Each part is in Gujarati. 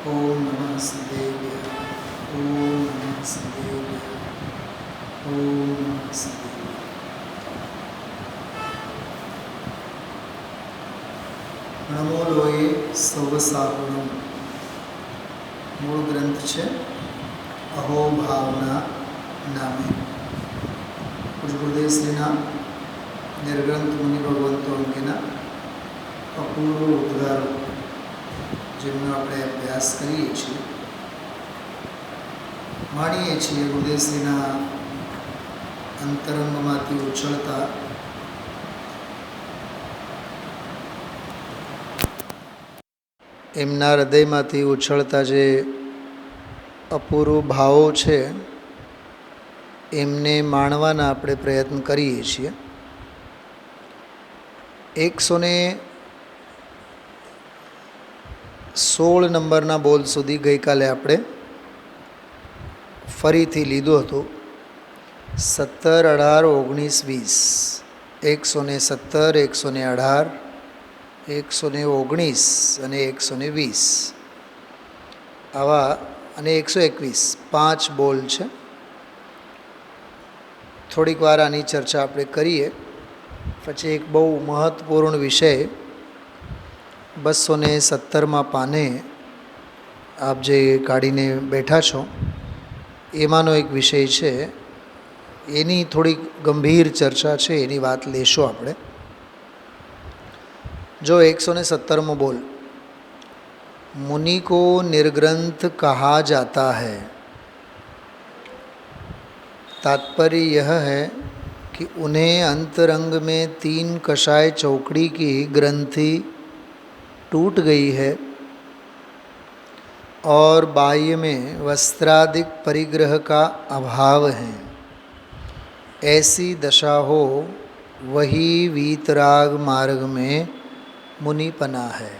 ओम नमः सिद्धेभ्य ओम नमः सिद्धेभ्य ओम नमः सिद्धेभ्य। નમો લોએ સૌ સાગુણમ મૂળ ગ્રંથ છે અહોભાવના નામે પૂજ્ય ગુરુદેવશ્રીના નિર્ગ્રંથ મુનિ ભગવંતો અંગેના અપૂર્વ ઉદ્ગારો જેમનો આપણે અભ્યાસ કરીએ છીએ, માણીએ છીએ. ગુરુદેવશ્રીના અંતરંગમાંથી ઉછળતા એમના હૃદયમાંથી ઉછળતા જે અપૂર્વ ભાવો છે એમને માણવાના આપણે પ્રયત્ન કરીએ છીએ. 116 નંબરના બોલ સુધી ગઈકાલે આપણે ફરીથી લીધું હતું. 17, 18, 19, 20, 117, 118, 119 અને 120 આવા અને 121 5 બોલ છે. થોડીક વાર આની ચર્ચા આપણે કરીએ, પછી એક બહુ મહત્ત્વપૂર્ણ વિષય 217માં પાને આપ જે કાઢીને બેઠા છો એમાંનો એક વિષય છે, એની થોડીક ગંભીર ચર્ચા છે, એની વાત લેશું આપણે. जो 117 बोल, मुनि को निर्ग्रंथ कहा जाता है. तात्पर्य यह है कि उन्हें अंतरंग में 3 कषाय चौकड़ी की ग्रंथि टूट गई है और बाह्य में वस्त्रादिक परिग्रह का अभाव है. ऐसी दशा हो वही वीतराग मार्ग में मुनिपना है.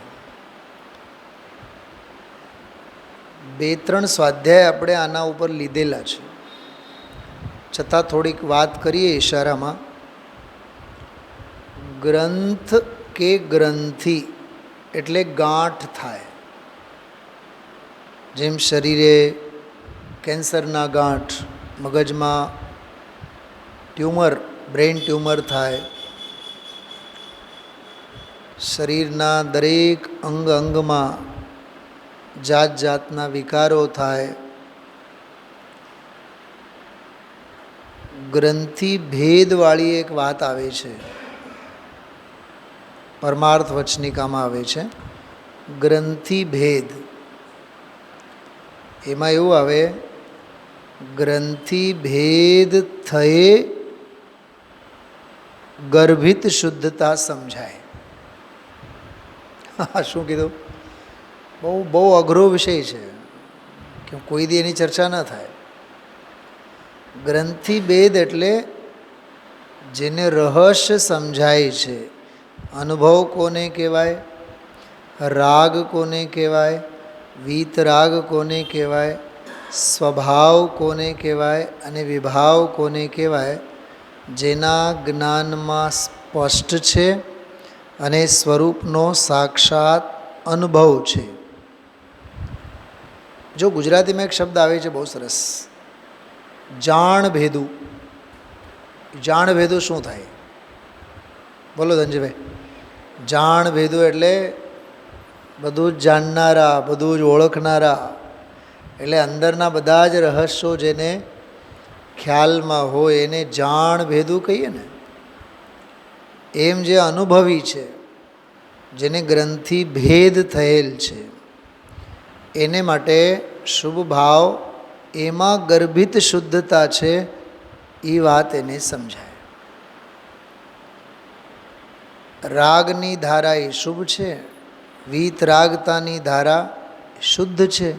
2-3 સ્વાધ્યાય આપણે આના ઉપર લીધેલા છે, છતાં થોડીક વાત કરીએ ઇશારામાં. ગ્રંથ કે ગ્રંથિ એટલે ગાંઠ થાય. જેમ શરીરે કેન્સરના ગાંઠ, મગજમાં ટ્યુમર, બ્રેઇન ટ્યુમર થાય, શરીરના દરેક અંગ અંગમાં જાત જાતના વિકારો થાય. ગ્રંથિ ભેદવાળી એક વાત આવે છે, પરમાર્થ વચનિકામાં આવે છે, ગ્રંથિ ભેદ. એમાં એવું આવે, ગ્રંથિ ભેદ થયે ગર્ભિત શુદ્ધતા સમજાય. શું કીધું? બહુ અઘરો વિષય છે કે કોઈ દી એની ચર્ચા ન થાય. ગ્રંથિ ભેદ એટલે જેને રહસ્ય સમજાય છે. અનુભવ કોને કહેવાય, રાગ કોને કહેવાય, વીતરાગ કોને કહેવાય, સ્વભાવ કોને કહેવાય અને વિભાવ કોને કહેવાય, જેના જ્ઞાનમાં સ્પષ્ટ છે અને સ્વરૂપનો સાક્ષાત અનુભવ છે. જો ગુજરાતીમાં એક શબ્દ આવે છે બહુ સરસ, જાણ ભેદું. જાણ ભેદું શું થાય? બોલો ધનજીભાઈ. જાણ ભેદું એટલે બધું જ જાણનારા, બધું જ ઓળખનારા, એટલે અંદરના બધા જ રહસ્યો જેને ખ્યાલમાં હોય એને જાણ ભેદું કહીએ ને. એમ જે અનુભવી છે, જેને ગ્રંથિ ભેદ થયેલ છે, એને માટે શુભ ભાવ, એમાં ગર્ભિત શુદ્ધતા છે, એ વાત એને સમજાય. રાગની ધારા એ શુભ છે, વીતરાગતાની ધારા શુદ્ધ છે,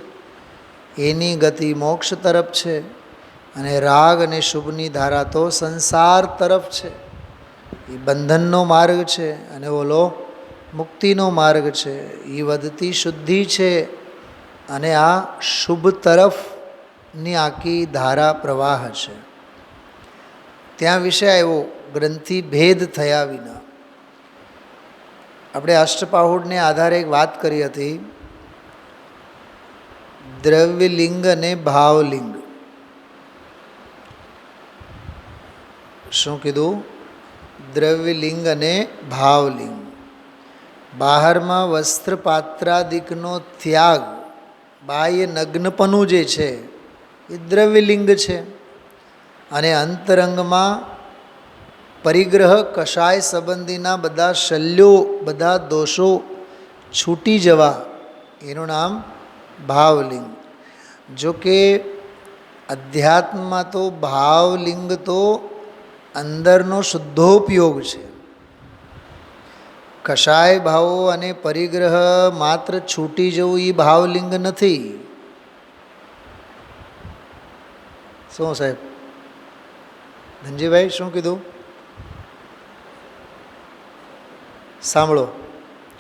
એની ગતિ મોક્ષ તરફ છે, અને રાગ અને શુભની ધારા તો સંસાર તરફ છે. એ બંધનનો માર્ગ છે અને ઓલો મુક્તિનો માર્ગ છે. એ વધતી શુદ્ધિ છે અને આ શુભ તરફની આખી ધારા પ્રવાહ છે. ત્યાં વિષય આવ્યો ગ્રંથિ ભેદ થયા વિના. આપણે અષ્ટપાહુડને આધારે એક વાત કરી હતી દ્રવ્યલિંગ અને ભાવલિંગ. શું કીધું? દ્રવ્યલિંગ અને ભાવલિંગ. બહારમાં વસ્ત્ર પાત્રાદિકનો ત્યાગ, બાહ્ય નગ્નપણું જે છે એ દ્રવ્યલિંગ છે. અને અંતરંગમાં પરિગ્રહ કષાય સંબંધીના બધા શલ્યો, બધા દોષો છૂટી જવા, એનું નામ ભાવલિંગ. જો કે અધ્યાત્મમાં તો ભાવલિંગ તો અંદરનો શુદ્ધોપયોગ છે. કષાય ભાવો અને પરિગ્રહ માત્ર છૂટી જવું એ ભાવલિંગ નથી. શું સાહેબ? ધનજીભાઈ શું કીધું? સાંભળો,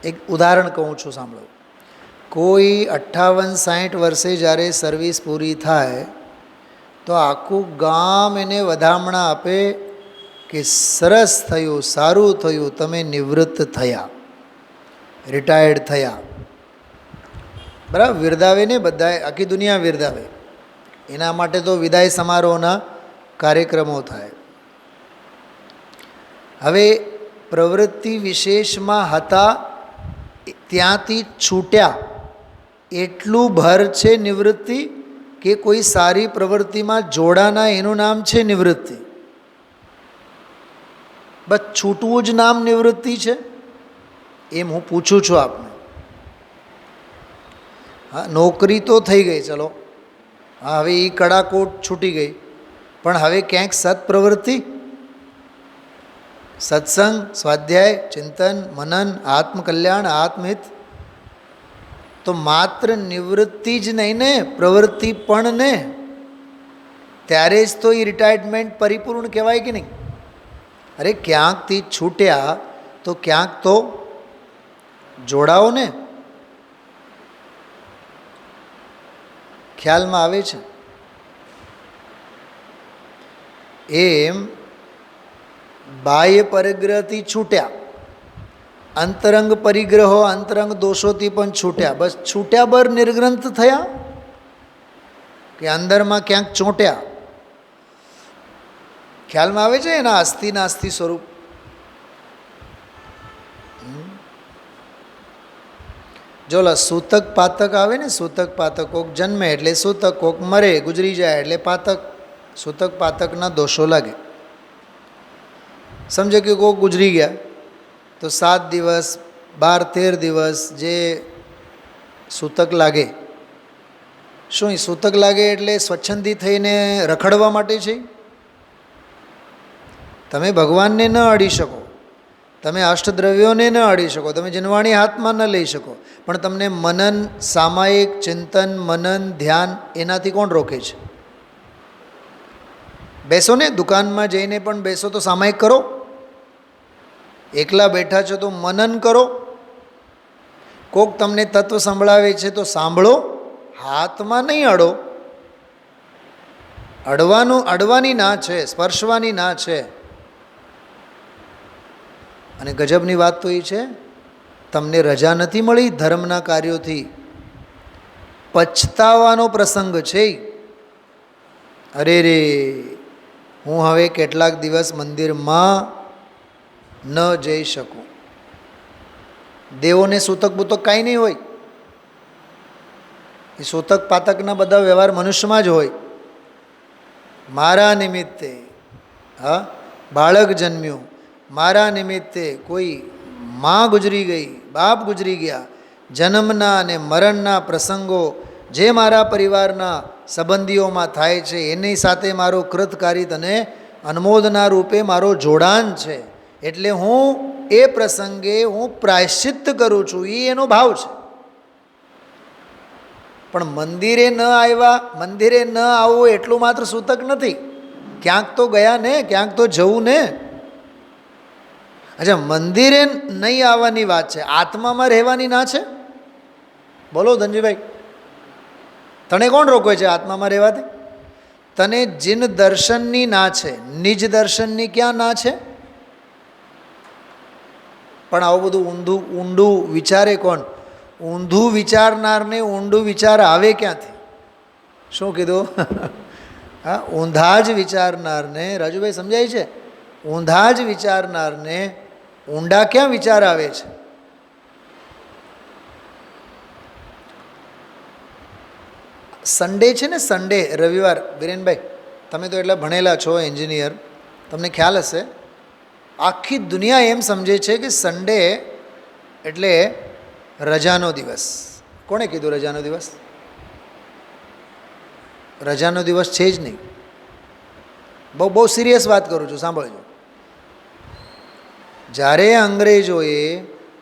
એક ઉદાહરણ કહું છું, સાંભળો. કોઈ 58-60 વર્ષે જ્યારે સર્વિસ પૂરી થાય તો આખું ગામ એને વધામણા આપે કે સરસ થયું, સારું થયું, તમે નિવૃત્ત થયા, રિટાયર્ડ થયા. બરાબર, વિરદાવે ને બધાએ, આખી દુનિયા વિરદાવે. એના માટે તો વિદાય સમારોહના કાર્યક્રમો થાય. હવે પ્રવૃત્તિ વિશેષમાં હતા ત્યાંથી છૂટ્યા એટલું ભર છે નિવૃત્તિ, કે કોઈ સારી પ્રવૃત્તિમાં જોડાના, એનું નામ છે નિવૃત્તિ. બસ છૂટવું જ નામ નિવૃત્તિ છે, એમ હું પૂછું છું આપને. હા, નોકરી તો થઈ ગઈ, ચલો, હા, હવે એ કડાકોટ છૂટી ગઈ, પણ હવે ક્યાંક સત્પ્રવૃત્તિ, સત્સંગ, સ્વાધ્યાય, ચિંતન, મનન, આત્મકલ્યાણ, આત્મહિત, તો માત્ર નિવૃત્તિ જ નહીં ને, પ્રવૃત્તિ પણ ને. ત્યારે જ તો એ રિટાયરમેન્ટ પરિપૂર્ણ કહેવાય કે નહીં? અરે ક્યાંકથી છૂટ્યા તો ક્યાંક તો જોડાઓ ને. ખ્યાલમાં આવે છે? એમ બાહ્ય પરિગ્રહથી છૂટ્યા, અંતરંગ પરિગ્રહો, અંતરંગ દોષોથી પણ છૂટ્યા. બસ છૂટ્યા બર નિર્ગ્રંથ થયા કે અંદરમાં ક્યાંક ચોંટ્યા? ખ્યાલમાં આવે છે એના અસ્થિ નાસ્તિ સ્વરૂપ? જો સૂતક પાતક આવે ને, સૂતક પાતક, કોક જન્મે એટલે સૂતક, કોક મરે, ગુજરી જાય એટલે પાતક. સૂતક પાતકના દોષો લાગે. સમજો કે કોક ગુજરી ગયા તો 7 દિવસ, 12-13 દિવસ જે સૂતક લાગે. શું એ સૂતક લાગે એટલે સ્વચ્છંદી થઈને રખડવા માટે છે? તમે ભગવાનને ન અડી શકો, તમે અષ્ટદ્રવ્યોને ન અડી શકો, તમે જનવાણી હાથમાં ન લઈ શકો, પણ તમને મનન, સામાયિક ચિંતન, મનન, ધ્યાન, એનાથી કોણ રોકે છે? બેસો ને, દુકાનમાં જઈને પણ બેસો તો સામાયિક કરો. એકલા બેઠા છો તો મનન કરો. કોક તમને તત્વ સંભળાવે છે તો સાંભળો, હાથમાં નહીં અડો. અડવાની ના છે, સ્પર્શવાની ના છે. અને ગજબની વાત તો એ છે, તમને રજા નથી મળી ધર્મના કાર્યોથી, પછતાવાનો પ્રસંગ છે. અરે રે, હું હવે કેટલાક દિવસ મંદિરમાં ન જઈ શકું. દેવોને સૂતક બૂતક કાંઈ નહીં હોય, એ સૂતક પાતકના બધા વ્યવહાર મનુષ્યમાં જ હોય. મારા નિમિત્તે બાળક જન્મ્યું, મારા નિમિત્તે કોઈ માં ગુજરી ગઈ, બાપ ગુજરી ગયા, જન્મના અને મરણના પ્રસંગો જે મારા પરિવારના સંબંધીઓમાં થાય છે, એની સાથે મારો કૃતકારિત અને અનુમોદના રૂપે મારો જોડાણ છે. એટલે હું એ પ્રસંગે હું પ્રાયશ્ચિત્ત કરું છું, એ એનો ભાવ છે. પણ મંદિરે ન આવ્યા, મંદિરે ન આવવું એટલું માત્ર સૂતક નથી. ક્યાંક તો ગયા ને, ક્યાંક તો જવું ને. અચ્છા, મંદિરે નહીં આવવાની વાત છે, આત્મામાં રહેવાની ના છે? બોલો ધનજીભાઈ, તને કોણ રોકે છે આત્મામાં રહેવાથી? તને જીન દર્શનની ના છે, નિજ દર્શનની ક્યાં ના છે? પણ આવું બધું ઊંડું વિચારે કોણ? ઊંધું વિચારનારને ઊંડું વિચાર આવે ક્યાંથી? શું કીધું? હા, ઊંધા જ વિચારનારને, રાજુભાઈ સમજાય છે? ઊંધા જ વિચારનારને ઊંડા ક્યાં વિચાર આવે છે? સન્ડે છે ને, સન્ડે, રવિવાર. વિરેનભાઈ, તમે તો એટલા ભણેલા છો, એન્જિનિયર, તમને ખ્યાલ હશે. આખી દુનિયા એમ સમજે છે કે સન્ડે એટલે રજાનો દિવસ. કોણે કીધું રજાનો દિવસ? રજાનો દિવસ છે જ નહીં. બહુ સિરિયસ વાત કરું છું, સાંભળજો. જ્યારે અંગ્રેજોએ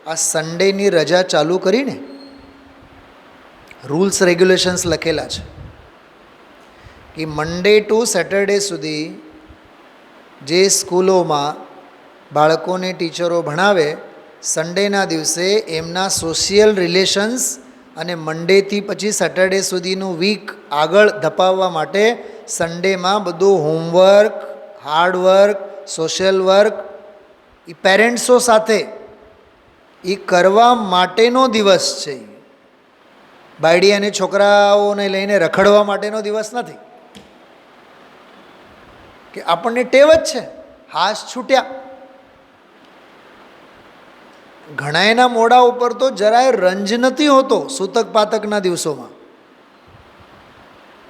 આ સન્ડેની રજા ચાલુ કરીને રૂલ્સ રેગ્યુલેશન્સ લખેલા છે કે મંડે ટુ સેટરડે સુધી જે સ્કૂલોમાં બાળકોને ટીચરો ભણાવે, સન્ડેના દિવસે એમના સોશિયલ રિલેશન્સ અને મંડેથી પછી સેટરડે સુધીનું વીક આગળ ધપાવવા માટે સન્ડેમાં બધું હોમવર્ક, હાર્ડવર્ક, સોશિયલ વર્ક એ પેરેન્ટ્સો સાથે એ કરવા માટેનો દિવસ છે. બાયડી અને છોકરાઓને લઈને રખડવા માટેનો દિવસ નથી. કે આપણને ટેવ જ છે, હાશ છૂટ્યા. ઘણા એના મોઢા ઉપર તો જરાય રંજ નથી હોતો. સૂતક પાતકના દિવસોમાં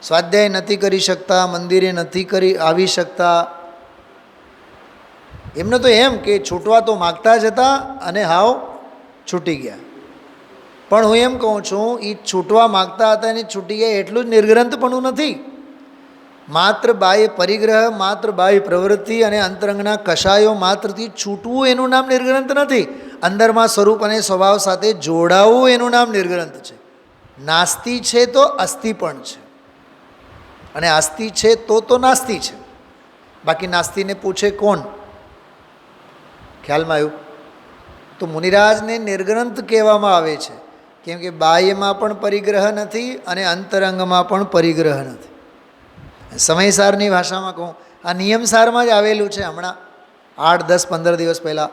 સ્વાધ્યાય નથી કરી શકતા, મંદિરે નથી આવી શકતા. એમને તો એમ કે છૂટવા તો માગતા જ હતા અને હાવ છૂટી ગયા. પણ હું એમ કહું છું, એ છૂટવા માગતા હતા અને છૂટી ગયા એટલું જ નિર્ગ્રંથપણું નથી. માત્ર બાહ્ય પરિગ્રહ, માત્ર બાહ્ય પ્રવૃત્તિ અને અંતરંગના કશાયો માત્રથી છૂટવું એનું નામ નિર્ગ્રંથ નથી. અંદરમાં સ્વરૂપ અને સ્વભાવ સાથે જોડાવું એનું નામ નિર્ગ્રંથ છે. નાસ્તિ છે તો અસ્થિ પણ છે, અને આસ્તિ છે તો નાસ્તિ છે. બાકી નાસ્તિને પૂછે કોણ? ખ્યાલમાં આવ્યું? તો મુનિરાજને નિર્ગ્રંથ કહેવામાં આવે છે કેમ કે બાહ્યમાં પણ પરિગ્રહ નથી અને અંતરંગમાં પણ પરિગ્રહ નથી. સમયસારની ભાષામાં કહું, આ નિયમસારમાં જ આવેલું છે. હમણાં 8, 10, 15 દિવસ પહેલાં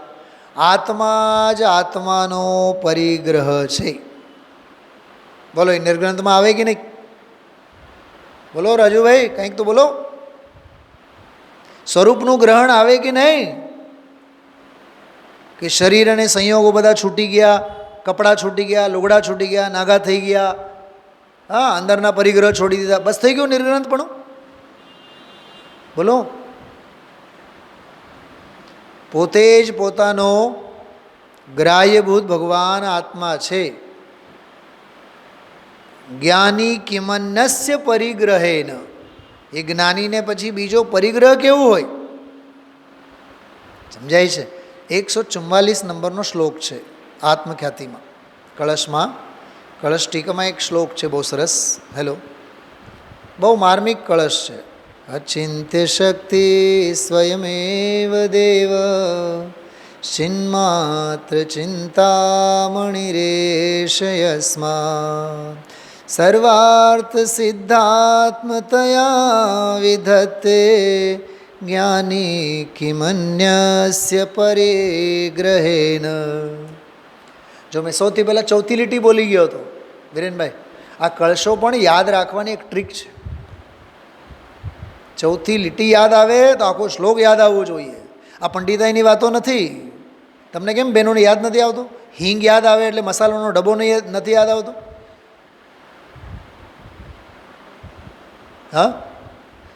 આત્મા જ આત્માનો પરિગ્રહ છે. બોલો, એ નિર્ગ્રંથમાં આવે કે નહીં? બોલો રાજુભાઈ, કંઈક તો બોલો. સ્વરૂપનું ગ્રહણ આવે કે નહીં? કે શરીર અને સંયોગો બધા છૂટી ગયા, કપડાં છૂટી ગયા, લુગડા છૂટી ગયા, નાગા થઈ ગયા, હા, અંદરના પરિગ્રહ છોડી દીધા, બસ થઈ ગયું નિર્ગ્રંથપણું. બોલો. પોતે જ પોતાનો ગ્રાહ્યભૂત ભગવાન આત્મા છે. જ્ઞાની કિમન્નસ્ય પરિગ્રહેન. એ જ્ઞાનીને પછી બીજો પરિગ્રહ કેવું હોય? સમજાય છે? 144 નંબરનો શ્લોક છે આત્મખ્યાતિમાં, કળશમાં, કળશ ટીકામાં એક શ્લોક છે બહુ સરસ. હેલો, બહુ માર્મિક કળશ છે. અચિંત્ય શક્તિ સ્વયમેવ દેવ ચિન્માત્ર ચિંતામણિરેશયસ્મા સર્વાર્થ સિદ્ધાત્મતયા વિધત્તે જ્ઞાની કિમન્યસ્ય પરિગ્રહેન. જો મેં સૌથી પહેલાં ચોથી લીટી બોલી ગયો હતો વિરેનભાઈ, આ કળશો પણ યાદ રાખવાની એક ટ્રીક છે. ચોથી લીટી યાદ આવે તો આખો શ્લોક યાદ આવવો જોઈએ. આ પંડિતાઈની વાતો નથી. તમને કેમ બહેનોને યાદ નથી આવતું? હિંગ યાદ આવે એટલે મસાલાનો ડબ્બો નથી યાદ આવતો? હા,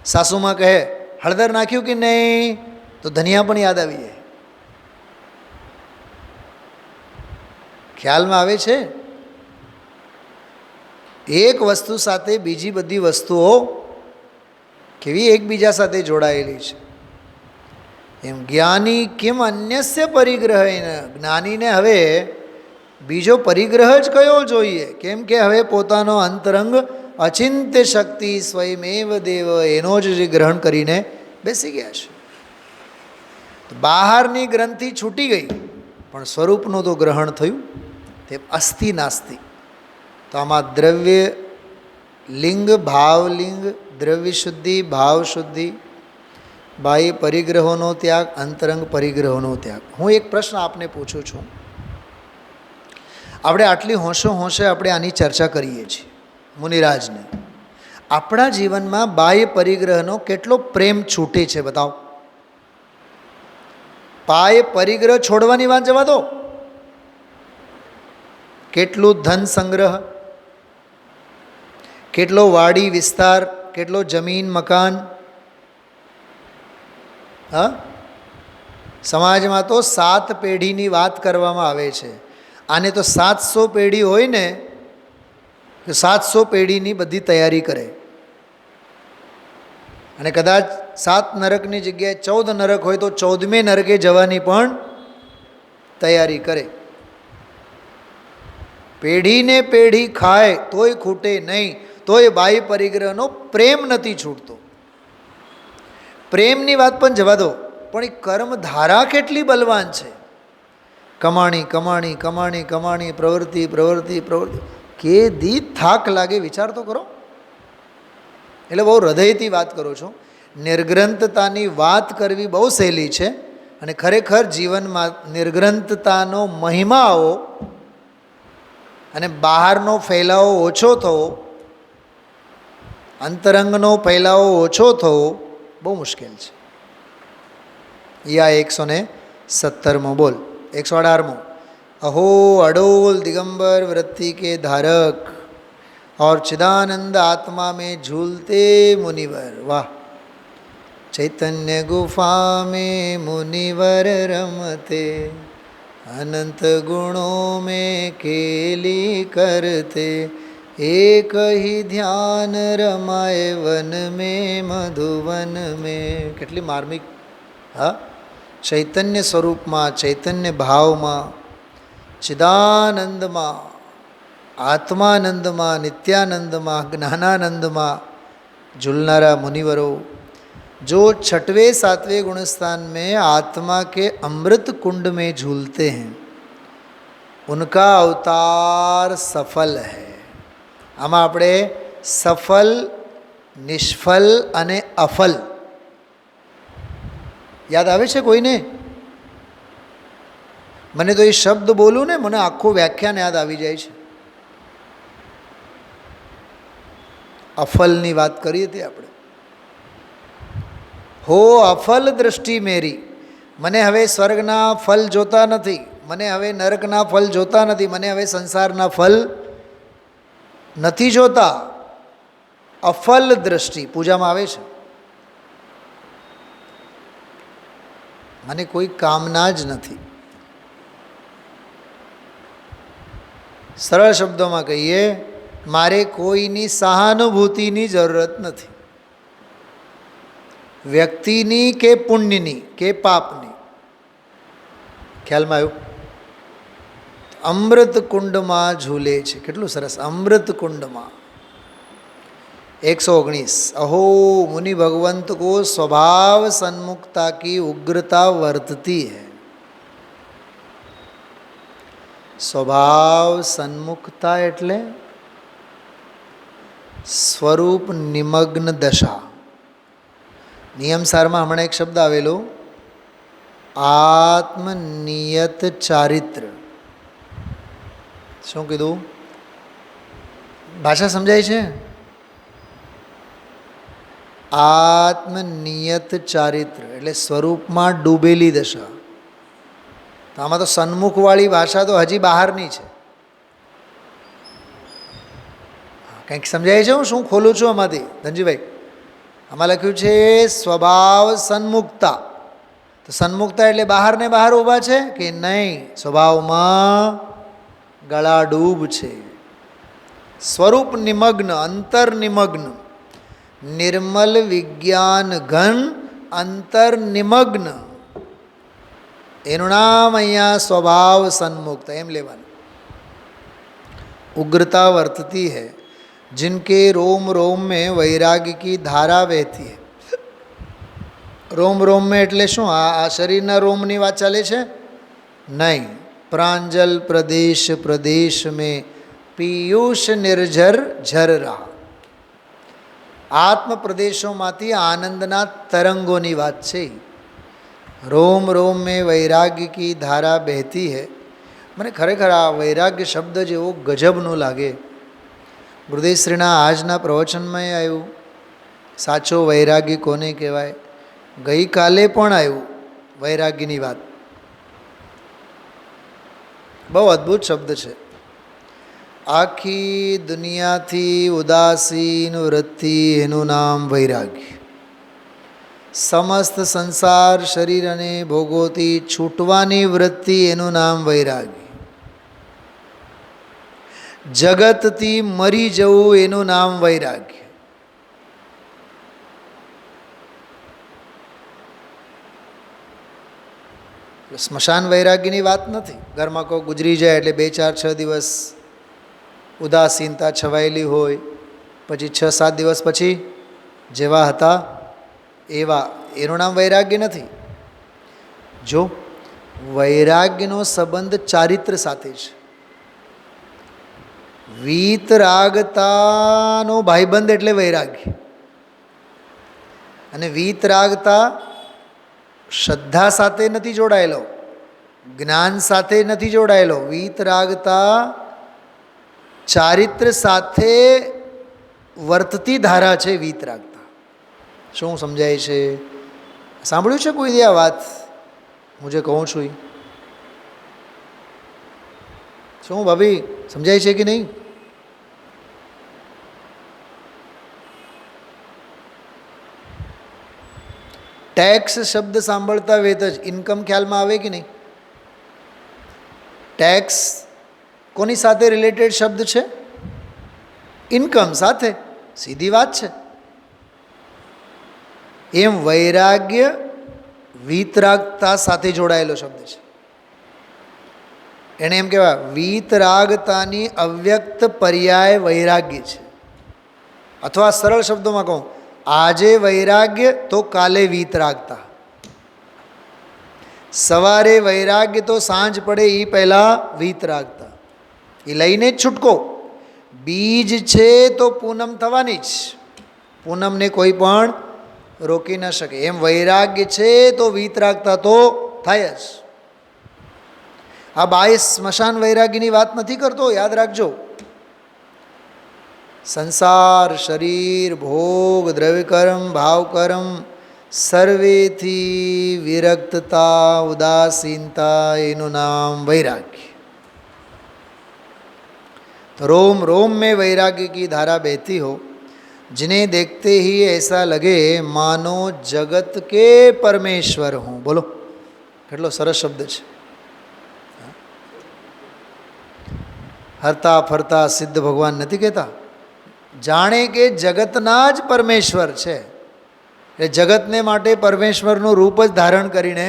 સાસુમાં કહે હળદર નાખ્યું કે નહીં, તો ધનિયા પણ યાદ આવી જાય. ખ્યાલમાં આવે છે? એક વસ્તુ સાથે બીજી બધી વસ્તુઓ કેવી એકબીજા સાથે જોડાયેલી છે. એમ જ્ઞાની કેમ અન્યસ્ય પરિગ્રહેન. જ્ઞાનીને હવે બીજો પરિગ્રહ જ કયો જોઈએ? કેમ કે હવે પોતાનો અંતરંગ અચિંત્ય શક્તિ સ્વયમેવ દેવ એનો જ ગ્રહણ કરીને બેસી ગયા છે. તો બહારની ગ્રંથિ છૂટી ગઈ પણ સ્વરૂપનું તો ગ્રહણ થયું. તે અસ્થિ નાસ્તિ. તો આમાં દ્રવ્ય લિંગ, ભાવલિંગ, દ્રવ્ય શુદ્ધિ, ભાવ શુદ્ધિ, બાહ્ય પરિગ્રહોનો ત્યાગ, અંતરંગ પરિગ્રહોનો ત્યાગ. હું એક પ્રશ્ન આપને પૂછું છું. આપણે આટલી હોંશે આપણે આની ચર્ચા કરીએ છીએ મુનિરાજને. આપણા જીવનમાં બાહ્ય પરિગ્રહનો કેટલો પ્રેમ છૂટે છે બતાવો. બાહ્ય પરિગ્રહ છોડવાની વાત જવા દો. કેટલું ધન સંગ્રહ, કેટલો વાડી વિસ્તાર, કેટલો જમીન મકાન. હા, સમાજમાં તો 7 પેઢીની વાત કરવામાં આવે છે. આને તો 700 પેઢી હોય ને, 700 પેઢીની બધી તૈયારી કરે. અને કદાચ 7 નરકની જગ્યાએ 14 નરક હોય તો 14મે નરકે જવાની પણ તૈયારી કરે. પેઢીને પેઢી ખાય તોય ખૂટે નહીં, તોય બાહ્ય પરિગ્રહનો પ્રેમ નથી છૂટતો. પ્રેમની વાત પણ જવા દો, પણ એ કર્મધારા કેટલી બલવાન છે. કમાણી કમાણી કમાણી કમાણી, પ્રવૃત્તિ પ્રવૃત્તિ પ્રવૃત્તિ, કે દી થાક લાગે, વિચાર તો કરો. એટલે બહુ હૃદયથી વાત કરું છું. નિર્ગ્રંથતાની વાત કરવી બહુ સહેલી છે, અને ખરેખર જીવનમાં નિર્ગ્રંથતાનો મહિમા આવો અને બહારનો ફેલાવો ઓછો થવો, અંતરંગનો ફેલાવો ઓછો થવો બહુ મુશ્કેલ છે. યા 117મો બોલ. 118મો. અહો અડોલ દિગंबर वृत्ति के धारक और चिदानंद आत्मा में झूलते मुनिवर. वाह. चैतन्य गुफा में मुनिवर रमते, अनंत गुणों में केली करते, एक ही ધ્યાન રમાય વન में મધુવન में. કેટલી માર્મિક. હા, ચૈતન્ય સ્વરૂપમાં, ચૈતન્ય ભાવમાં, ચિદાનંદમાં, આત્માનંદમાં, નિત્યાનંદમાં, જ્ઞાનાનંદમાં झूलनारा मुनिवरों जो 6वें 7वें गुणस्थान में आत्मा के अमृत कुंड में झूलते हैं, उनका अवतार सफल है. આમાં આપણે સફલ, નિષ્ફલ અને અફલ યાદ આવે છે કોઈને? મને તો એ શબ્દ બોલું ને, મને આખું વ્યાખ્યાન યાદ આવી જાય છે. અફલની વાત કરી હતી આપણે. હો અફલ દૃષ્ટિ મેરી, મને હવે સ્વર્ગના ફલ જોતા નથી, મને હવે નરકના ફલ જોતા નથી, મને હવે સંસારના ફલ નથી જોતા. અફલ દૃષ્ટિ પૂજામાં આવે છે. મને કોઈ કામના જ નથી. સરળ શબ્દોમાં કહીએ, મારે કોઈની સહાનુભૂતિની જરૂરત નથી, વ્યક્તિની કે પુણ્યની કે પાપની. ખ્યાલમાં આવ્યું? અમૃત કુંડમાં ઝૂલે છે. કેટલું સરસ! અમૃત કુંડમાં. 119. अहो मुनि भगवंत को स्वभाव सन्मुखता की उग्रता वर्तती है. સ્વભાવ સન્મુખતા એટલે સ્વરૂપ નિમગ્ન દશા. નિયમસારમાં હમણાં એક શબ્દ આવેલો, આત્મનિયત ચારિત્ર. શું કીધું? ભાષા સમજાય છે? આત્મનિયત ચારિત્ર એટલે સ્વરૂપમાં ડૂબેલી દશા. તો આમાં તો સન્મુખવાળી ભાષા તો હજી બહારની છે. કંઈક સમજાય છે? હું શું ખોલું છું આમાંથી ધનજીભાઈ? આમાં લખ્યું છે સ્વભાવ સન્મુખતા. તો સન્મુખતા એટલે બહાર ને બહાર ઊભા છે કે નહીં? સ્વભાવમાં ગળાડૂબ છે. સ્વરૂપ નિમગ્ન, અંતર નિમગ્ન, નિર્મલ વિજ્ઞાન ઘન અંતર નિમગ્ન, એનું નામ અહીંયા સ્વભાવ સન્મુક્ત એમ લેવાનું. उग्रता वर्तती है, जिनके रोम रोम में वैराग्य की धारा बहती है. रोम रोम में એટલે શું? આ શરીરના રોમની વાત ચાલે છે? નહીં. प्रांजल प्रदेश प्रदेश में पीयूष निर्झर झर रहा. આત્મ પ્રદેશોમાંથી આનંદના તરંગોની વાત છે. રોમ રોમ મેં વૈરાગ્ય કી ધારા બહેતી હૈ. મને ખરેખર આ વૈરાગ્ય શબ્દ જેવો ગજબનો લાગે. ગુરુદેવશ્રીના આજના પ્રવચનમાં આવ્યું સાચો વૈરાગી કોને કહેવાય. ગઈકાલે પણ આવ્યું વૈરાગીની વાત. બહુ અદ્ભુત શબ્દ છે. આખી દુનિયાથી ઉદાસીન વૃત્તિ એનું નામ વૈરાગી. સમસ્ત સંસાર શરીર અને ભોગોથી છૂટવાની વૃત્તિ એનું નામ વૈરાગી. જગતથી મરી જવું એનું નામ વૈરાગ્ય. સ્મશાન વૈરાગ્યની વાત નથી. ઘરમાં કોઈ ગુજરી જાય એટલે 2-4-6 દિવસ ઉદાસીનતા છવાયેલી હોય, પછી 6-7 દિવસ પછી જેવા હતા એવા, એનું નામ વૈરાગ્ય નથી. જો વૈરાગ્યનો સંબંધ ચારિત્ર સાથે છે. વીતરાગતાનો ભાઈબંધ એટલે વૈરાગ્ય. અને વીતરાગતા શ્રદ્ધા સાથે નથી જોડાયેલો, જ્ઞાન સાથે નથી જોડાયેલો. વીતરાગતા ચારિત્ર સાથે વર્તતી ધારા છે. વીતરાગતા શું સમજાય છે? સાંભળ્યું છે કોઈ આ વાત હું જે કહું છું? શું ભાભી સમજાય છે કે નહીં? ટેક્સ શબ્દ સાંભળતા વેત જ ઇન્કમ ખ્યાલમાં આવે કે નહીં? ટેક્સ કોની સાથે રિલેટેડ શબ્દ છે? ઇન્કમ સાથે, સીધી વાત છે. એમ વૈરાગ્ય વીતરાગતા સાથે જોડાયેલો શબ્દ છે. એને એમ કહેવાય વીતરાગતાની અવ્યક્ત પર્યાય વૈરાગ્ય છે. અથવા સરળ શબ્દોમાં કહું, આજે વૈરાગ્ય તો કાલે વીતરાગતા. સવારે વૈરાગ્ય તો સાંજ પડે એ પહેલાં વીતરાગતા. એ લઈને જ છૂટકો. બીજ છે તો પૂનમ થવાની જ. પૂનમને કોઈ પણ રોકી ન શકે. એમ વૈરાગ્ય છે તો વીતરાગતા તો થાય જ. આ બાહ્ય સ્મશાન વૈરાગ્યની વાત નથી કરતો, યાદ રાખજો. સંસાર શરીર ભોગ દ્રવ્યકર્મ ભાવકર્મ સર્વેથી વિરક્તતા ઉદાસીનતા એનું નામ વૈરાગ્ય. तो रोम रोम में वैराग्य की धारा बहती हो, जिन्हें देखते ही ऐसा लगे मानो जगत के परमेश्वर हों. बोलो કેટલો સરસ શબ્દ છે. હરતા ફરતા સિદ્ધ ભગવાન નથી કહેતા, જાણે કે જગતના જ પરમેશ્વર છે. એ જગતને માટે પરમેશ્વરનું રૂપ જ ધારણ કરીને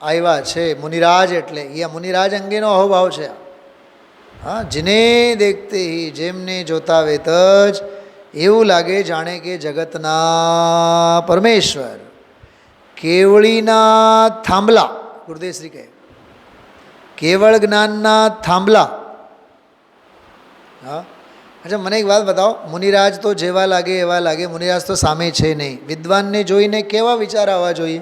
આવ્યા છે. મુનિરાજ એટલે એ મુનિરાજ અંગેનો અહોભાવ છે. હા, જેને દેખતે હી, જેમને જોતા વેત જ એવું લાગે જાણે કે જગતના પરમેશ્વર. કેવળીના થાંભલા, ગુરુદેવશ્રી કહે કેવળ જ્ઞાનના થાંભલા. હા, અચ્છા મને એક વાત બતાવો, મુનિરાજ તો જેવા લાગે એવા લાગે, મુનિરાજ તો સામે છે નહીં. વિદ્વાનને જોઈને કેવા વિચાર આવવા જોઈએ?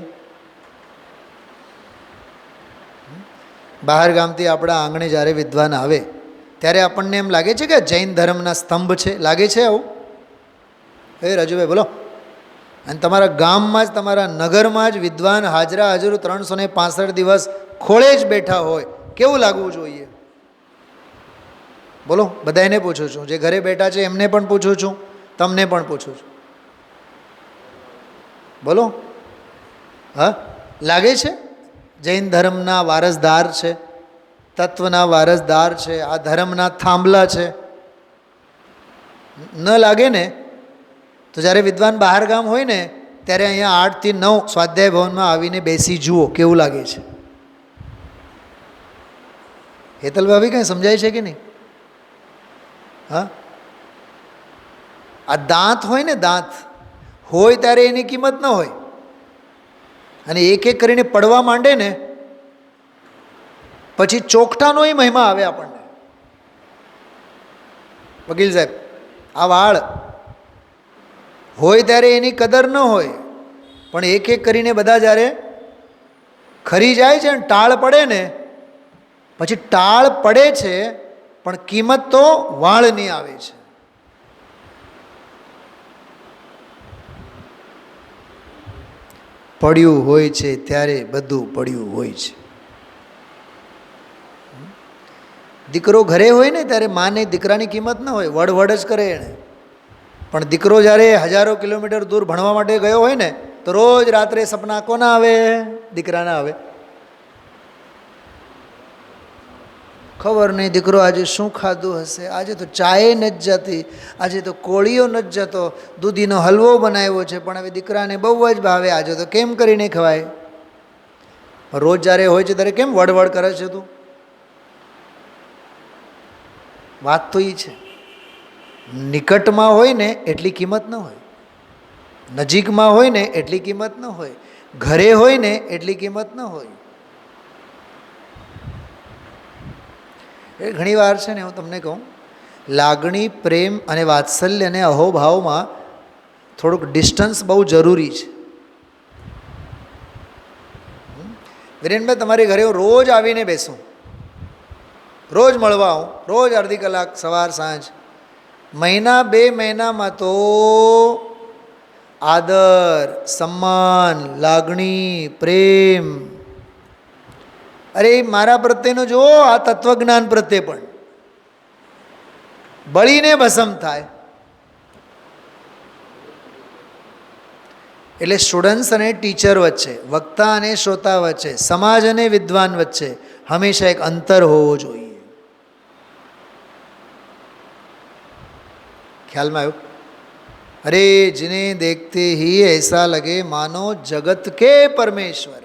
બહાર ગામથી આપણા આંગણે જ્યારે વિદ્વાન આવે ત્યારે આપણને એમ લાગે છે કે જૈન ધર્મના સ્તંભ છે, લાગે છે આવું? એ રાજુભાઈ બોલો. અને તમારા ગામમાં જ, તમારા નગરમાં જ વિદ્વાન હાજરા હાજરો 365 દિવસ ખોળે જ બેઠા હોય, કેવું લાગવું જોઈએ? બોલો, બધા એને પૂછું છું, જે ઘરે બેઠા છે એમને પણ પૂછું છું, તમને પણ પૂછું છું. બોલો, હા લાગે છે? જૈન ધર્મના વારસદાર છે, તત્વના વારસદાર છે, આ ધર્મના થાંભલા છે. ન લાગે ને? તો જ્યારે વિદ્વાન બહાર ગામ હોય ને ત્યારે અહીંયા 8 થી 9 સ્વાધ્યાય ભવનમાં આવીને બેસી જુઓ, કેવું લાગે છે. હેતલ ભાભી કંઈ સમજાય છે કે નહીં? હા, આ દાંત હોય ને, દાંત હોય ત્યારે એની કિંમત ન હોય, અને એક એક કરીને પડવા માંડે ને પછી ચોકઠાનોય મહિમા આવે આપણને. વકીલ સાહેબ, આ વાળ હોય ત્યારે એની કદર ન હોય, પણ એક એક કરીને બધા જ્યારે ખરી જાય છે ને ટાળ પડે ને, પછી ટાળ પડે છે પણ કિંમત તો વાળની આવે છે. પડ્યું હોય છે ત્યારે બધું પડ્યું હોય છે. દીકરો ઘરે હોય ને ત્યારે માને દીકરાની કિંમત ન હોય, વડ જ કરે એણે. પણ દીકરો જ્યારે હજારો કિલોમીટર દૂર ભણવા માટે ગયો હોય ને તો રોજ રાત્રે સપના કોના આવે? દીકરાના આવે. ખબર નહીં દીકરો આજે શું ખાધું હશે, આજે તો ચાય નથી જતી, આજે તો કોળીઓ નથી જતો, દૂધીનો હલવો બનાવ્યો છે પણ હવે દીકરાને બહુ જ ભાવે, આજે તો કેમ કરીને ખવાય? રોજ જ્યારે હોય છે ત્યારે કેમ વડવડ કરે છે તું? વાત તો એ છે, નિકટમાં હોય ને એટલી કિંમત ન હોય, નજીકમાં હોય ને એટલી કિંમત ન હોય, ઘરે હોય ને એટલી કિંમત ન હોય. એ ઘણી વાર છે ને હું તમને કહું, લાગણી, પ્રેમ અને વાત્સલ્ય અને અહોભાવમાં થોડુંક ડિસ્ટન્સ બહુ જરૂરી છે. વિરેનભાઈ તમારી ઘરે હું રોજ આવીને બેસું, રોજ મળવા આવું, રોજ અડધી કલાક સવાર સાંજ, મહિના 2 મહિનામાં તો આદર, સન્માન, લાગણી, પ્રેમ, અરે મારા પ્રત્યેનું જુઓ, આ તત્વજ્ઞાન પ્રત્યે પણ બળીને ભસમ થાય. એટલે સ્ટુડન્ટ્સ અને ટીચર વચ્ચે, વક્તા અને શ્રોતા વચ્ચે, સમાજ અને વિદ્વાન વચ્ચે હંમેશા એક અંતર હોવો જોઈએ. ખ્યાલમાં આવ્યું? અરે जिन्हें देखते ही ऐसा लगे मानो जगत के परमेश्वर.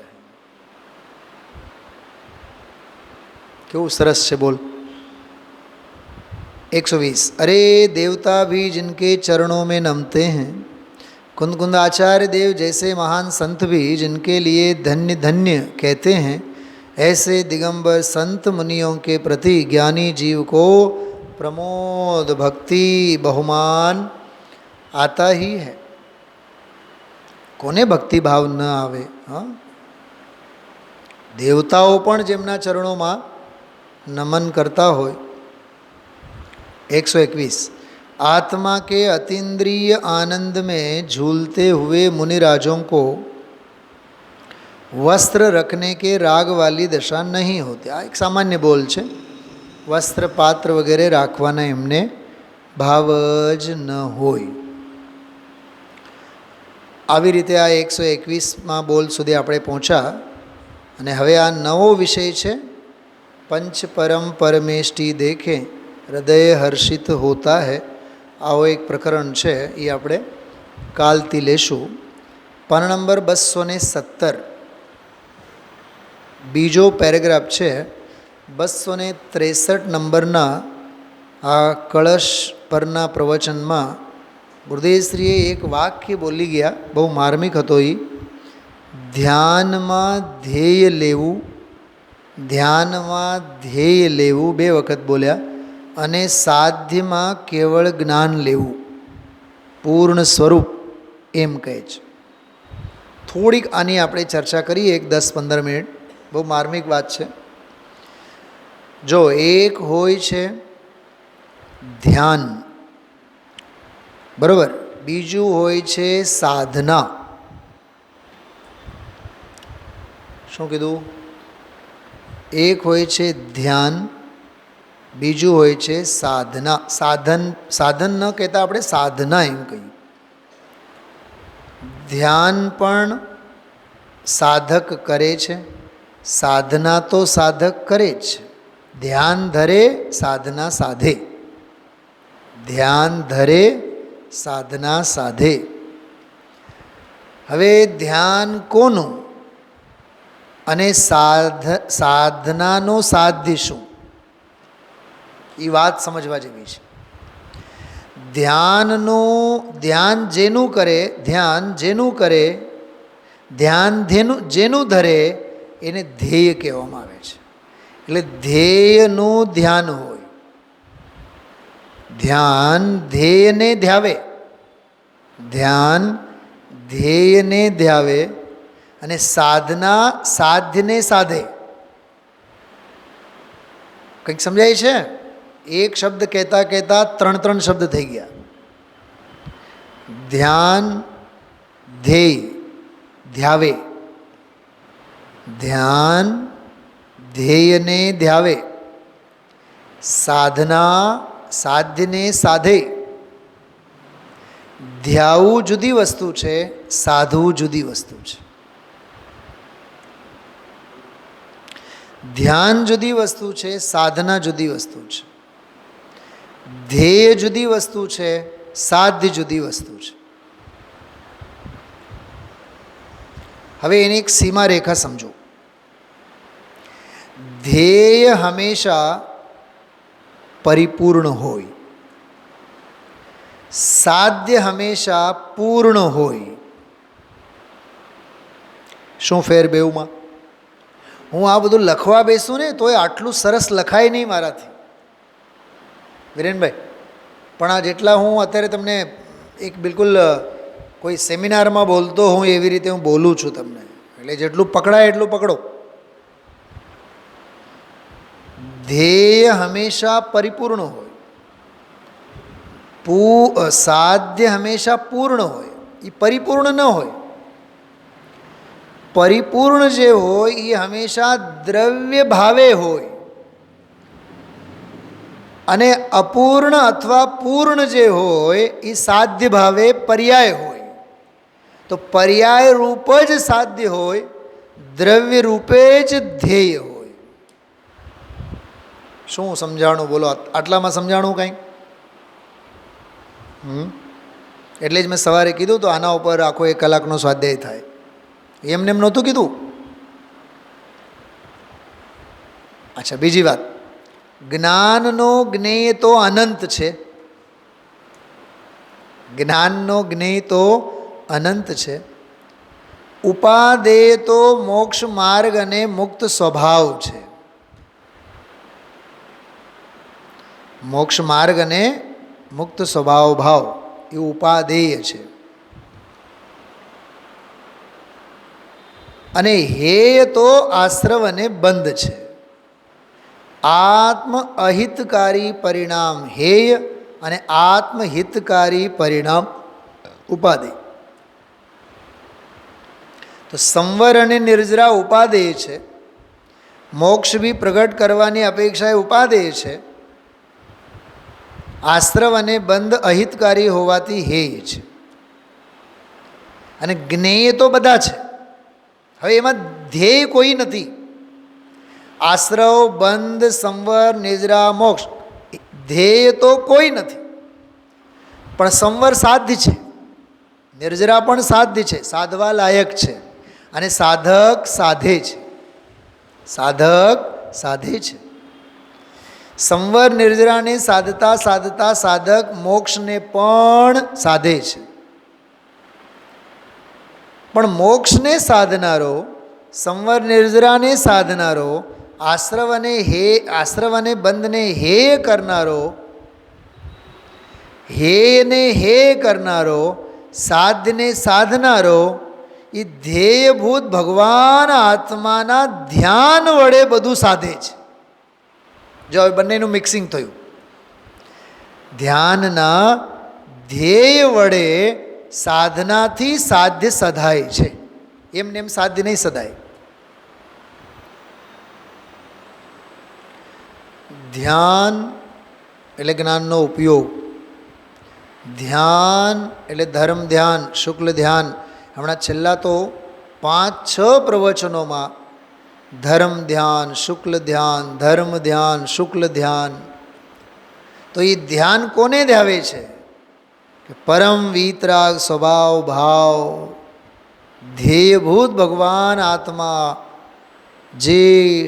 क्यों सरस से बोल. 120. अरे देवता भी जिनके चरणों में नमते हैं, कुंद कुंद आचार्य देव जैसे महान संत भी जिनके लिए धन्य धन्य कहते हैं, ऐसे दिगंबर संत मुनियों के प्रति ज्ञानी जीव को प्रमोद, भक्ति, बहुमान आता ही है. કોને ભક્તિ ભાવ ન આવે? હા, દેવતાઓ પણ જેમના ચરણોમાં नमन करता हो. 121. आत्मा के अतीन्द्रिय आनंद में झूलते हुए मुनिराजों को वस्त्र रखने के राग वाली दशा नहीं होती. आ एक सामान्य बोल છે. वस्त्र पात्र वगैरह રાખવાના એમને ભાવ જ ન હોય. આવી રીતે આ 121માં બોલ સુધી આપણે પહોંચ્યા અને હવે આ નવો વિષય છે. पंच परम परमेष्टि देखे हृदय हर्षित होता है. આવો એક પ્રકરણ છે, એ આપણે કાલથી લેશું. પાના નંબર 217, બીજો પેરેગ્રાફ છે. 263 નંબરના આ કળશ પરના પ્રવચનમાં ગુરુદેવશ્રીએ એક વાક્ય બોલી ગયા, બહુ માર્મિક હતો. એ ધ્યાનમાં ધ્યેય લેવું, ધ્યાનમાં ધ્યેય લેવું 2 વખત બોલ્યા, અને સાધ્યમાં કેવળ જ્ઞાન લેવું, પૂર્ણ સ્વરૂપ, એમ કહે છે. થોડીક આની આપણે ચર્ચા કરીએ, 10-15 મિનિટ. બહુ માર્મિક વાત છે. જો એક હોય છે ધ્યાન, બરાબર, બીજું હોય છે સાધના. શું કીધું? એક હોય છે ધ્યાન, બીજું હોય છે સાધના. સાધન ન કહેતા આપણે સાધના એમ કહીએ. ધ્યાન પણ સાધક કરે છે, સાધના તો સાધક કરે જ. ધ્યાન ધરે, સાધના સાધે. ધ્યાન ધરે, સાધના સાધે. હવે ધ્યાન કોનું અને સાધનાનો સાધ્ય શું, એ વાત સમજવા જેવી છે. ધ્યાન જેનું કરે, ધ્યાન જેનું કરે, ધ્યાન જેનું ધરે એને ધ્યેય કહેવામાં આવે છે. એટલે ધ્યેયનું ધ્યાન હોય. ધ્યાન ધ્યેયને ધ્યાવે, ધ્યાન ધ્યેયને ધ્યાવે, અને સાધના સાધ્યને સાધે. કંઈક સમજાય છે? એક શબ્દ કહેતા કહેતા 3 શબ્દ થઈ ગયા. ધ્યાન, ધ્યેય, ધ્યાવે, ધ્યાન ધ્યેયને ધ્યાવે, સાધના સાધ્યને સાધે. ધ્યાવું જુદી વસ્તુ છે, સાધવું જુદી વસ્તુ છે. ધ્યાન જુદી વસ્તુ છે, સાધના જુદી વસ્તુ છે. ધ્યેય જુદી વસ્તુ છે, સાધ્ય જુદી વસ્તુ છે. હવે એની એક સીમા રેખા સમજો. ધ્યેય હંમેશા પરિપૂર્ણ હોય, સાધ્ય હંમેશા પૂર્ણ હોય. શું ફેર બેઉમાં? હું આ બધું લખવા બેસું ને તોય આટલું સરસ લખાય નહીં મારાથી, વિરેનભાઈ. પણ આ જેટલા હું અત્યારે તમને એક બિલકુલ કોઈ સેમિનારમાં બોલતો હું એવી રીતે હું બોલું છું તમને, એટલે જેટલું પકડાય એટલું પકડો. ધ્યેય હંમેશા પરિપૂર્ણ હોય, સાધ્ય હંમેશા પૂર્ણ હોય, એ પરિપૂર્ણ ન હોય. પરિપૂર્ણ જે હોય એ હંમેશા દ્રવ્ય ભાવે હોય, અને અપૂર્ણ અથવા પૂર્ણ જે હોય એ સાધ્ય ભાવે પર્યાય હોય. તો પર્યાય રૂપ જ સાધ્ય હોય, દ્રવ્ય રૂપે જ ધ્યેય હોય. શું સમજાણું? બોલો, આટલામાં સમજાણું કંઈ? એટલે જ મેં સવારે કીધું તો આના ઉપર આખો 1 કલાકનો સ્વાધ્યાય થાય. એમને એમ નહોતું કીધું. અચ્છા, બીજી વાત, જ્ઞાનનો જ્ઞેય તો અનંત છે. જ્ઞાનનો જ્ઞેય તો અનંત છે. ઉપાદેય તો મોક્ષ માર્ગ અને મુક્ત સ્વભાવ છે. મોક્ષ માર્ગ અને મુક્ત સ્વભાવ ભાવ એ ઉપાદેય છે. અને હેય તો આશ્રવ અને બંધ છે. આત્મ અહિતકારી પરિણામ હેય અને આત્મહિતકારી પરિણામ ઉપાદેય. તો સંવર અને નિર્જરા ઉપાદેય છે. મોક્ષ બી પ્રગટ કરવાની અપેક્ષા એ ઉપાદેય છે. આશ્રવ અને બંધ અહિતકારી હોવાથી હેય છે. અને જ્ઞેય તો બધા છે. હવે એમાં ધ્યેય કોઈ નથી. આશ્રવ, બંધ, સંવર, નિજરા, મોક્ષ, ધ્યેય તો કોઈ નથી. પણ સંવર સાધ્ય છે, નિર્જરા પણ સાધ્ય છે, સાધવા લાયક છે. અને સાધક સાધે છે, સાધક સાધે છે. સંવર નિર્જરાને સાધતા સાધતા સાધક મોક્ષને પણ સાધે છે. પણ મોક્ષને સાધનારો, સંવર નિર્જરાને સાધનારો, આશ્રવ અને બંધને હેય કરનારો, હેયને હેય કરનારો, સાધ્યને સાધનારો, એ ધ્યેયભૂત ભગવાન આત્માના ધ્યાન વડે બધું સાધે છે. જો હવે બંનેનું મિક્સિંગ થયું. ધ્યાનના ધ્યેય વડે સાધનાથી સાધ્ય સધાય છે. એમને એમ સાધ્ય નહીં સધાય. ધ્યાન એટલે જ્ઞાનનો ઉપયોગ, ધ્યાન એટલે ધર્મ ધ્યાન, શુક્લ ધ્યાન. હમણાં છેલ્લા તો 5-6 પ્રવચનોમાં ધર્મ ધ્યાન, શુક્લ ધ્યાન, ધર્મ ધ્યાન, શુક્લ ધ્યાન. તો એ ધ્યાન કોને ધ્યાવે છે? કે પરમ વિતરાગ સ્વભાવ ભાવ ધ્યેયભૂત ભગવાન આત્મા જે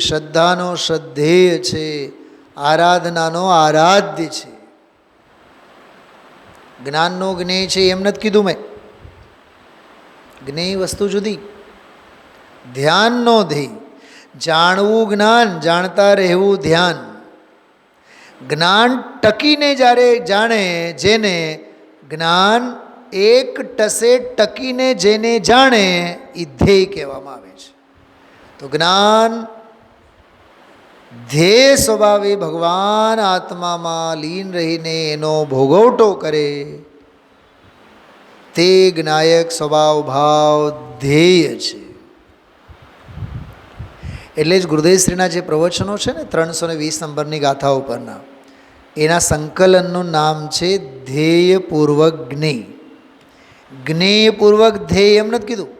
શ્રદ્ધાનો શ્રદ્ધેય છે, આરાધનાનો આરાધ્ય છે. જ્ઞાનનો જ્ઞેય છે એમ નથી કીધું મેં. જ્ઞેય વસ્તુ જુદી, ધ્યાનનો ધ્યેય. જાણવું જ્ઞાન, જાણતા રહેવું ધ્યાન. જ્ઞાન ટકીને જ્યારે જાણે, જેને જ્ઞાન એક ટસે ટકીને જેને જાણે એ ધ્યેય કહેવામાં આવે છે. તો જ્ઞાન ધ્યેય સ્વભાવે ભગવાન આત્મામાં લીન રહીને એનો ભોગવટો કરે તે જ્ઞાયક સ્વભાવ ભાવ ધ્યેય છે. એટલે જ ગુરુદેવશ્રીના જે પ્રવચનો છે ને 320 નંબરની ગાથા ઉપરના, એના સંકલનનું નામ છે ધ્યેયપૂર્વક જ્ઞેય. જ્ઞેયપૂર્વક ધ્યેય એમ નથી કીધું.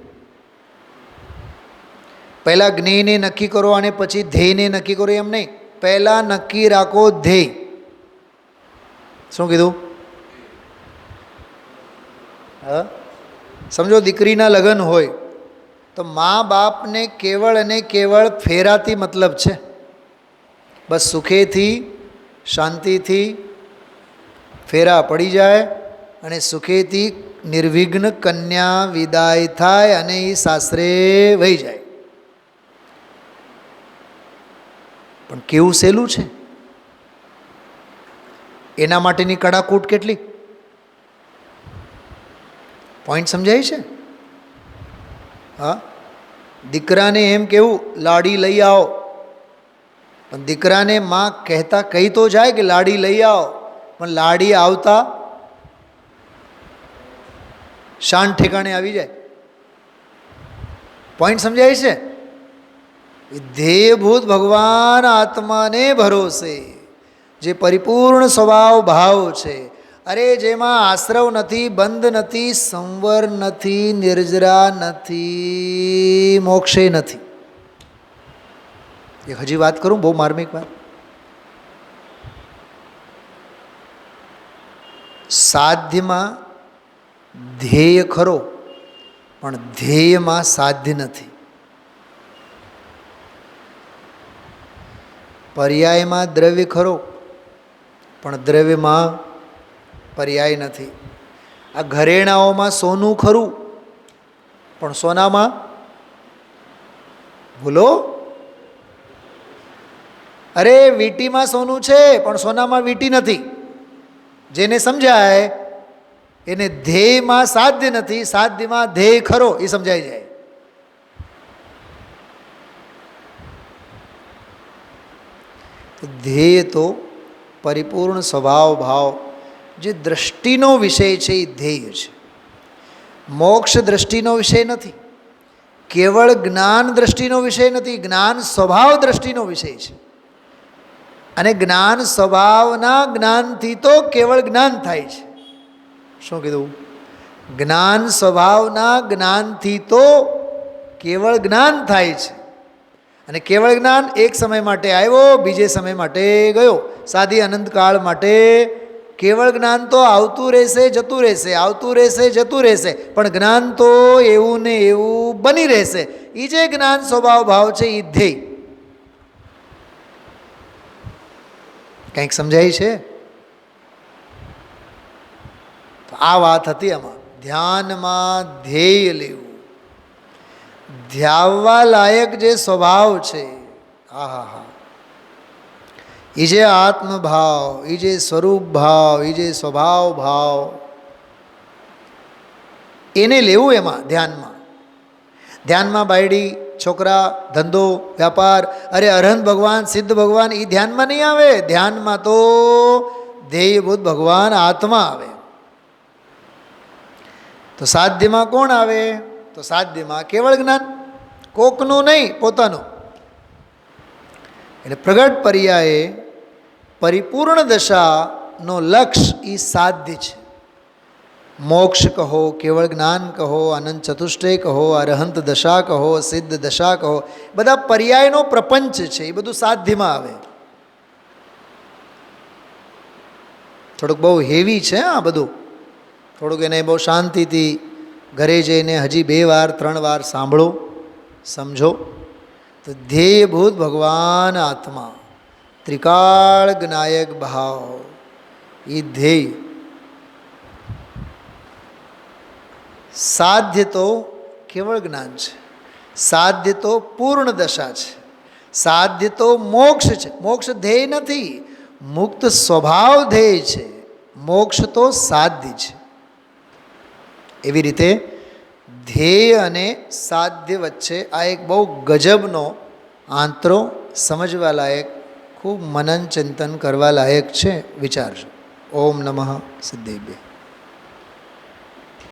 પહેલાં જ્ઞેયને નક્કી કરો અને પછી ધ્યેયને નક્કી કરો એમ નહીં. પહેલાં નક્કી રાખો ધ્યેય. શું કીધું? હા, સમજો દીકરીના લગ્ન હોય તો મા બાપને કેવળ અને કેવળ ફેરાથી મતલબ છે. બસ સુખેથી શાંતિથી ફેરા પડી જાય અને સુખેથી નિર્વિઘ્ન કન્યા વિદાય થાય અને એ સાસરે વહી જાય. પણ કેવું સહેલું છે? એના માટેની કડાકૂટ કેટલી. પોઈન્ટ સમજાય છે? હા, દીકરાને એમ કેવું લાડી લઈ આવો, પણ દીકરાને માં કહેતા કહી તો જાય કે લાડી લઈ આવો, પણ લાડી આવતા શાન ઠેકાણે આવી જાય. પોઈન્ટ સમજાય છે? ધ્યેયભૂત ભગવાન આત્માને ભરોસે જે પરિપૂર્ણ સ્વભાવ ભાવ છે, અરે જેમાં આશ્રવ નથી, બંધ નથી, સંવર નથી, નિર્જરા નથી, મોક્ષે નથી. એક હજી વાત કરું, બહુ માર્મિક વાત. સાધ્યમાં ધ્યેય ખરો, પણ ધ્યેયમાં સાધ્ય નથી. પર્યાયમાં દ્રવ્ય ખરો, પણ દ્રવ્યમાં પર્યાય નથી. આ ઘરેણાઓમાં સોનું ખરું, પણ સોનામાં ભૂલો. અરે વીંટીમાં સોનું છે, પણ સોનામાં વીંટી નથી. જેને સમજાય એને ધ્યેયમાં સાધ્ય નથી, સાધ્યમાં ધ્યેય ખરો, એ સમજાઈ જાય. ધ્યેય તો પરિપૂર્ણ સ્વભાવ ભાવ જે દ્રષ્ટિનો વિષય છે એ ધ્યેય છે. મોક્ષ દ્રષ્ટિનો વિષય નથી, કેવળ જ્ઞાન દ્રષ્ટિનો વિષય નથી, જ્ઞાન સ્વભાવ દ્રષ્ટિનો વિષય છે. અને જ્ઞાન સ્વભાવના જ્ઞાનથી તો કેવળ જ્ઞાન થાય છે. શું કીધું? જ્ઞાન સ્વભાવના જ્ઞાનથી તો કેવળ જ્ઞાન થાય છે. અને કેવળ જ્ઞાન એક સમય માટે આવ્યો, બીજે સમય માટે ગયો. સાદી અનંતકાળ માટે કેવળ જ્ઞાન તો આવતું રહેશે, જતું રહેશે, આવતું રહેશે, જતું રહેશે, પણ જ્ઞાન તો એવું ને એવું બની રહેશે. એ જે જ્ઞાન સ્વભાવ ભાવ છે એ ધ્યેય. કંઈક સમજાય છે? આ વાત હતી. આમાં ધ્યાનમાં ધ્યેય લેવું, ધ્યાવવા લાયક જે સ્વભાવ છે, હા હા હા, એ જે આત્મભાવ, એ જે સ્વરૂપ ભાવ, એ જે સ્વભાવ ભાવ, એને લેવું એમાં ધ્યાનમાં. ધ્યાનમાં બાયડી, છોકરા, ધંધો, વ્યાપાર, અરે અરહંત ભગવાન, સિદ્ધ ભગવાન, એ ધ્યાનમાં નહીં આવે. ધ્યાનમાં તો ધ્યેયભૂત ભગવાન આત્મા આવે. તો સાધ્યમાં કોણ આવે? તો સાધ્યમાં કેવળ જ્ઞાન, કોકનું નહીં, પોતાનું. એટલે પ્રગટ પર્યાયે પરિપૂર્ણ દશાનો લક્ષ્ય એ સાધ્ય છે. મોક્ષ કહો, કેવળ જ્ઞાન કહો, અનંત ચતુષ્ટય કહો, અરહંત દશા કહો, સિદ્ધ દશા કહો, બધા પર્યાયનો પ્રપંચ છે. એ બધું સાધ્યમાં આવે. થોડુંક બહુ હેવી છે આ બધું. થોડુંક એને બહુ શાંતિથી ઘરે જઈને હજી 2 વાર 3 વાર સાંભળો, સમજો. તો ધ્યેયભૂત ભગવાન આત્મા, ત્રિકાળ જ્ઞાયક ભાવ, એ ધ્યેય. સાધ્ય તો કેવળ જ્ઞાન છે, સાધ્ય તો પૂર્ણ દશા છે, સાધ્ય તો મોક્ષ છે. મોક્ષ ધ્યેય નથી, મુક્ત સ્વભાવ ધ્યેય છે. મોક્ષ તો સાધ્ય છે. એવી રીતે ધ્યેય અને સાધ્ય વચ્ચે આ એક બહુ ગજબનો આંતરો સમજવા લાયક, ખૂબ મનન ચિંતન કરવા લાયક છે. વિચારજો. ઓમ નમઃ સિદ્ધેભ્ય.